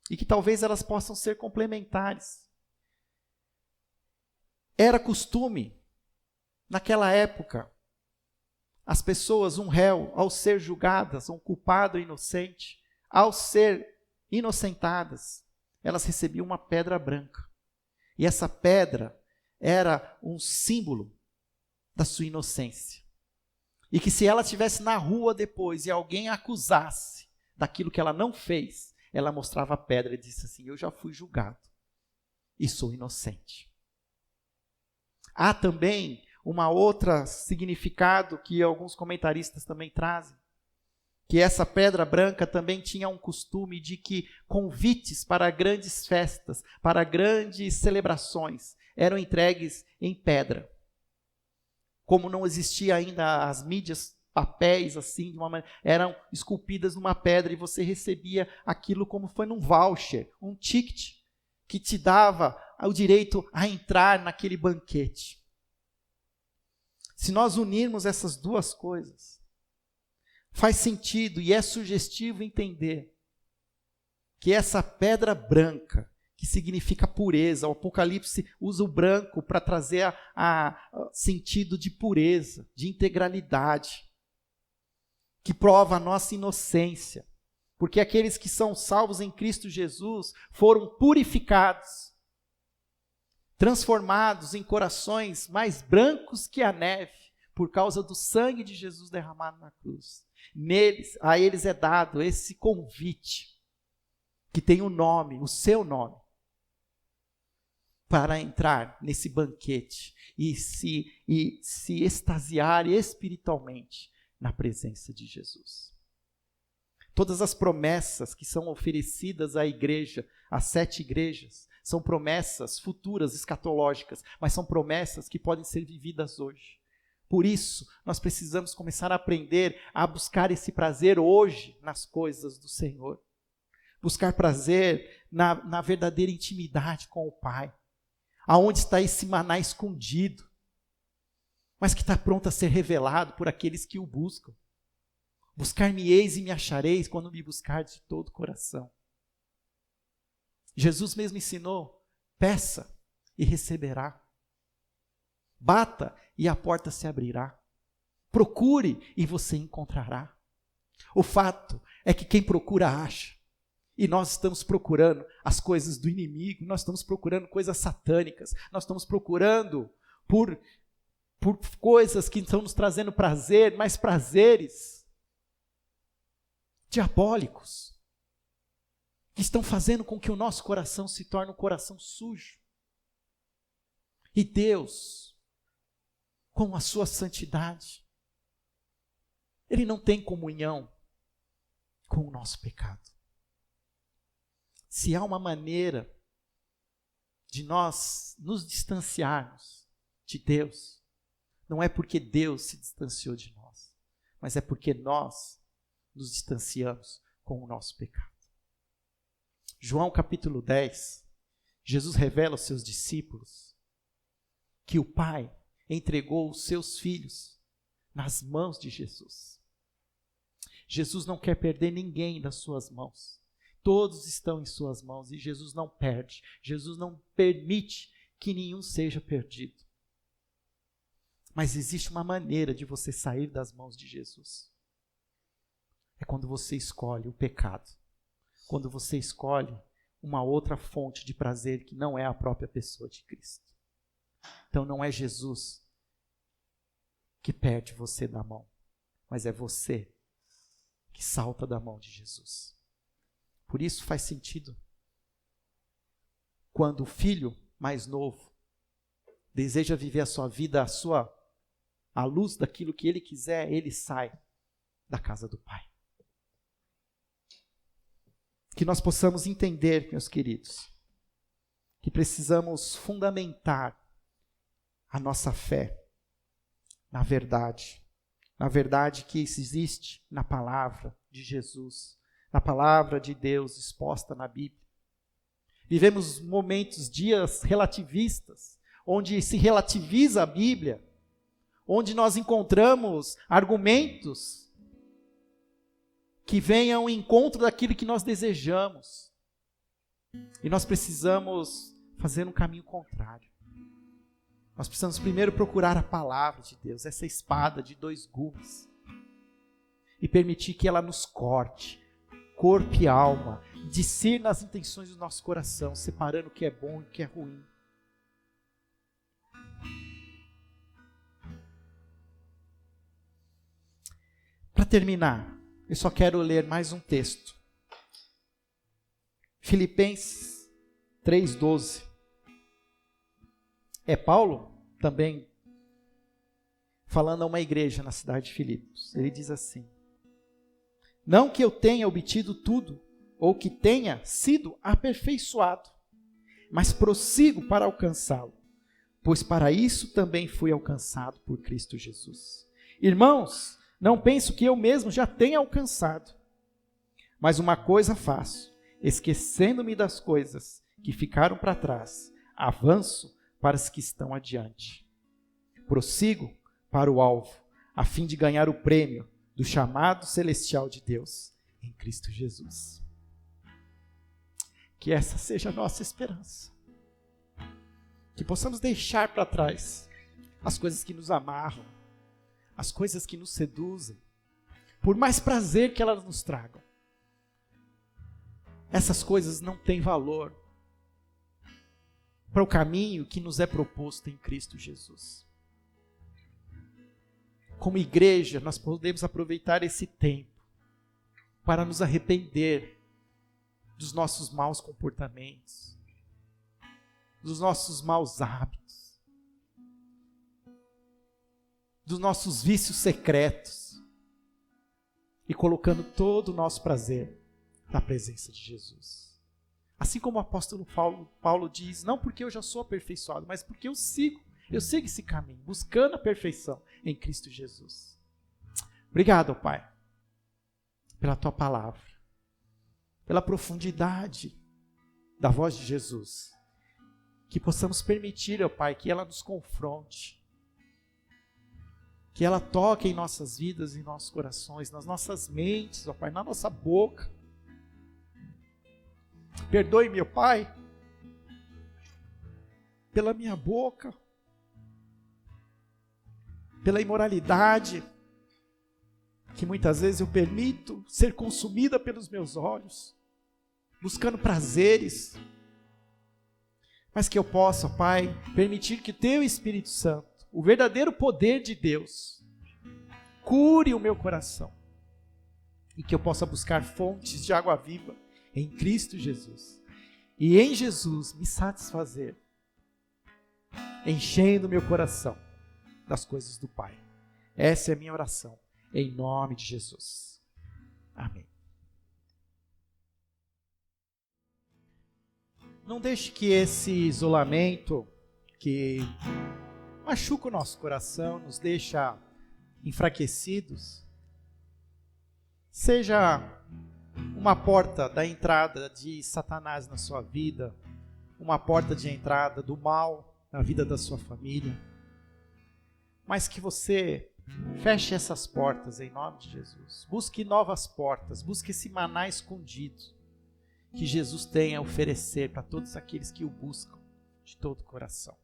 e que talvez elas possam ser complementares. Era costume, naquela época, as pessoas, um réu, ao ser julgadas, um culpado ou inocente, ao ser inocentadas, elas recebiam uma pedra branca. E essa pedra era um símbolo da sua inocência. E que se ela estivesse na rua depois e alguém a acusasse daquilo que ela não fez, ela mostrava a pedra e disse assim: eu já fui julgado e sou inocente. Há também uma outra significado que alguns comentaristas também trazem, que essa pedra branca também tinha um costume de que convites para grandes festas, para grandes celebrações, eram entregues em pedra. Como não existia ainda as mídias, papéis assim, de uma maneira, eram esculpidas numa pedra e você recebia aquilo como foi num voucher, um ticket, que te dava o direito a entrar naquele banquete. Se nós unirmos essas duas coisas, faz sentido e é sugestivo entender que essa pedra branca, que significa pureza, o Apocalipse usa o branco para trazer a sentido de pureza, de integralidade, que prova a nossa inocência, porque aqueles que são salvos em Cristo Jesus foram purificados, transformados em corações mais brancos que a neve, por causa do sangue de Jesus derramado na cruz. Neles, a eles é dado esse convite, que tem um nome, o seu nome, para entrar nesse banquete e se extasiar espiritualmente na presença de Jesus. Todas as promessas que são oferecidas à igreja, às 7 igrejas, são promessas futuras, escatológicas, mas são promessas que podem ser vividas hoje. Por isso, nós precisamos começar a aprender a buscar esse prazer hoje nas coisas do Senhor. Buscar prazer na verdadeira intimidade com o Pai. Aonde está esse maná escondido, mas que está pronto a ser revelado por aqueles que o buscam. Buscar-me-eis e me achareis quando me buscardes de todo o coração. Jesus mesmo ensinou: peça e receberá. Bata e a porta se abrirá. Procure e você encontrará. O fato é que quem procura acha. E nós estamos procurando as coisas do inimigo, nós estamos procurando coisas satânicas, nós estamos procurando por coisas que estão nos trazendo prazer, mas prazeres diabólicos, que estão fazendo com que o nosso coração se torne um coração sujo. E Deus, com a sua santidade, Ele não tem comunhão com o nosso pecado. Se há uma maneira de nós nos distanciarmos de Deus, não é porque Deus se distanciou de nós, mas é porque nós nos distanciamos com o nosso pecado. João capítulo 10, Jesus revela aos seus discípulos que o Pai entregou os seus filhos nas mãos de Jesus. Jesus não quer perder ninguém das suas mãos. Todos estão em suas mãos e Jesus não perde. Jesus não permite que nenhum seja perdido. Mas existe uma maneira de você sair das mãos de Jesus. É quando você escolhe o pecado. Quando você escolhe uma outra fonte de prazer que não é a própria pessoa de Cristo. Então não é Jesus que perde você da mão, mas é você que salta da mão de Jesus. Por isso faz sentido quando o filho mais novo deseja viver a sua vida à luz daquilo que ele quiser, ele sai da casa do Pai. Que nós possamos entender, meus queridos, que precisamos fundamentar a nossa fé na verdade que existe na palavra de Jesus, na palavra de Deus exposta na Bíblia. Vivemos momentos, dias relativistas, onde se relativiza a Bíblia, onde nós encontramos argumentos que venham ao encontro daquilo que nós desejamos. E nós precisamos fazer um caminho contrário. Nós precisamos primeiro procurar a palavra de Deus, essa espada de 2 gumes, e permitir que ela nos corte, corpo e alma, discirna as intenções do nosso coração, separando o que é bom e o que é ruim. Para terminar, eu só quero ler mais um texto. Filipenses 3:12. É Paulo também falando a uma igreja na cidade de Filipos. Ele diz assim: não que eu tenha obtido tudo, ou que tenha sido aperfeiçoado, mas prossigo para alcançá-lo, pois para isso também fui alcançado por Cristo Jesus. Irmãos, não penso que eu mesmo já tenha alcançado, mas uma coisa faço, esquecendo-me das coisas que ficaram para trás, avanço para as que estão adiante. Prossigo para o alvo, a fim de ganhar o prêmio do chamado celestial de Deus em Cristo Jesus. Que essa seja a nossa esperança. Que possamos deixar para trás as coisas que nos amarram, as coisas que nos seduzem, por mais prazer que elas nos tragam. Essas coisas não têm valor para o caminho que nos é proposto em Cristo Jesus. Como igreja, nós podemos aproveitar esse tempo para nos arrepender dos nossos maus comportamentos, dos nossos maus hábitos, dos nossos vícios secretos, e colocando todo o nosso prazer na presença de Jesus. Assim como o apóstolo Paulo diz, não porque eu já sou aperfeiçoado, mas porque eu sigo esse caminho, buscando a perfeição em Cristo Jesus. Obrigado, Pai, pela Tua palavra, pela profundidade da voz de Jesus, que possamos permitir, ó Pai, que ela nos confronte, que ela toque em nossas vidas, em nossos corações, nas nossas mentes, ó Pai, na nossa boca. Perdoe, meu Pai, pela minha boca, pela imoralidade, que muitas vezes eu permito ser consumida pelos meus olhos, buscando prazeres, mas que eu possa, Pai, permitir que Teu Espírito Santo, o verdadeiro poder de Deus, cure o meu coração, e que eu possa buscar fontes de água viva em Cristo Jesus, e em Jesus me satisfazer, enchendo meu coração das coisas do Pai. Essa é a minha oração, em nome de Jesus. Amém. Não deixe que esse isolamento que machuca o nosso coração, nos deixa enfraquecidos, seja uma porta da entrada de Satanás na sua vida, uma porta de entrada do mal na vida da sua família, mas que você feche essas portas em nome de Jesus. Busque novas portas, busque esse maná escondido que Jesus tem a oferecer para todos aqueles que o buscam de todo o coração.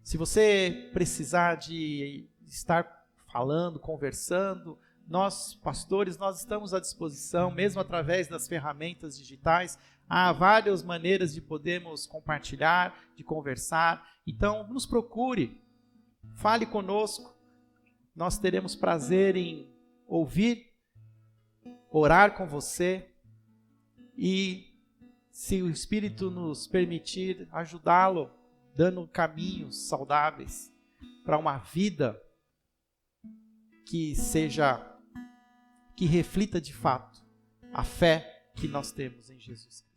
Se você precisar de estar falando, conversando, nós, pastores, nós estamos à disposição, mesmo através das ferramentas digitais. Há várias maneiras de podermos compartilhar, de conversar. Então, nos procure, fale conosco. Nós teremos prazer em ouvir, orar com você e, se o Espírito nos permitir, ajudá-lo, dando caminhos saudáveis para uma vida que reflita de fato a fé que nós temos em Jesus Cristo.